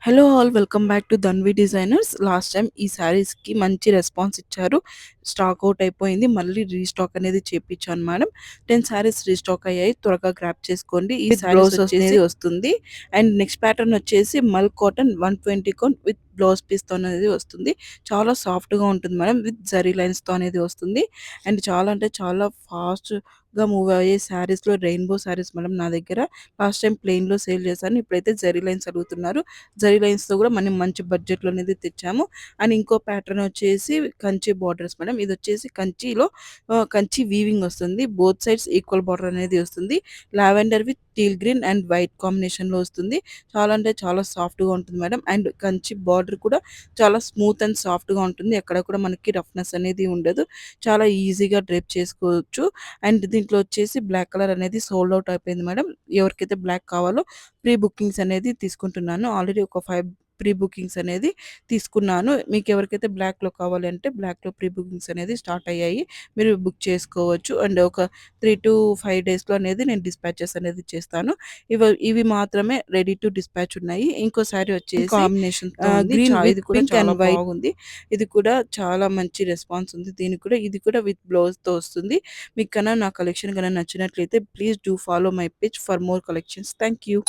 Hello all welcome back to Dhanvi designers. Last time ఈ శారీస్‌కి మంచి రెస్పాన్స్ ఇచ్చారు. స్టాక్ ఔట్ అయిపోయింది. మళ్ళీ రీస్టాక్ అనేది చేపిచ్చాను మేడం. 10 శారీస్ రీస్టాక్ అయ్యాయి. త్వరగా గ్రాబ్ చేసుకోండి. ఈ శారీస్ వచ్చేసి వస్తుంది. అండ్ నెక్స్ట్ ప్యాటర్న్ వచ్చేసి మల్ కాటన్ 120 కౌంట్ విత్ బ్లౌజ్ పీస్‌తో అనేది వస్తుంది. చాలా సాఫ్ట్‌గా ఉంటుంది మేడం. విత్ జరీ లైన్స్‌తో అనేది వస్తుంది. అండ్ చాలా అంటే చాలా ఫాస్ట్‌గా మూవ్ అయ్యే శారీస్‌లో రెయిన్బో శారీస్ మేడం నా దగ్గర. లాస్ట్ టైం ప్లెయిన్‌లో సేల్ చేశాను. ఇప్పుడైతే జరీ లైన్స్ అడుగుతున్నారు. జరీ లైన్స్‌తో కూడా మనం మంచి బడ్జెట్‌లో అనేది తెచ్చాము. అండ్ ఇంకో ప్యాటర్న్ వచ్చేసి కంచి బార్డర్స్ మేడం. ఇదొచ్చేసి కంచిలో కంచి వీవింగ్ వస్తుంది. బోత్ సైడ్స్ ఈక్వల్ బార్డర్ అనేది వస్తుంది. Lavender with teal green and white కాంబినేషన్‌లో వస్తుంది. చాలా అంటే చాలా సాఫ్ట్‌గా ఉంటుంది మేడం. అండ్ కంచి బార్డర్ కూడా చాలా స్మూత్ అండ్ సాఫ్ట్‌గా ఉంటుంది. ఎక్కడ కూడా మనకి రఫ్‌నెస్ అనేది ఉండదు. చాలా ఈజీగా డ్రేప్ చేసుకోవచ్చు. అండ్ దీంట్లో వచ్చేసి బ్లాక్ కలర్ అనేది సోల్డ్ ఔట్ అయిపోయింది మేడం. ఎవరికైతే బ్లాక్ కావాలో ప్రీ బుకింగ్స్ అనేది తీసుకుంటున్నాను. ఆల్రెడీ ఒక 5 ప్రీ బుకింగ్స్ అనేది తీసుకున్నాను. మీకెవరికైతే బ్లాక్‌లో కావాలి అంటే బ్లాక్‌లో ప్రీ బుకింగ్స్ అనేది స్టార్ట్ అయ్యాయి. మీరు బుక్ చేసుకోవచ్చు. అండ్ ఒక 3-5 డేస్‌లో అనేది నేను డిస్పాచెస్ అనేది చేస్తాను. ఇవి మాత్రమే రెడీ టు డిస్పాచ్ ఉన్నాయి. ఇంకో సారీ వచ్చేసి కాంబినేషన్‌తో ఉంది. గ్రీన్ ఇది విత్ కూడా పింక్ చాలా అండ్ వైట్. బాగుంది. ఇది కూడా చాలా మంచి రెస్పాన్స్ ఉంది. దీనికి కూడా ఇది కూడా విత్ బ్లౌజ్‌తో వస్తుంది. మీకు కన్నా నా కలెక్షన్ గన నచ్చినట్లయితే please do follow my page for more collections. Thank you.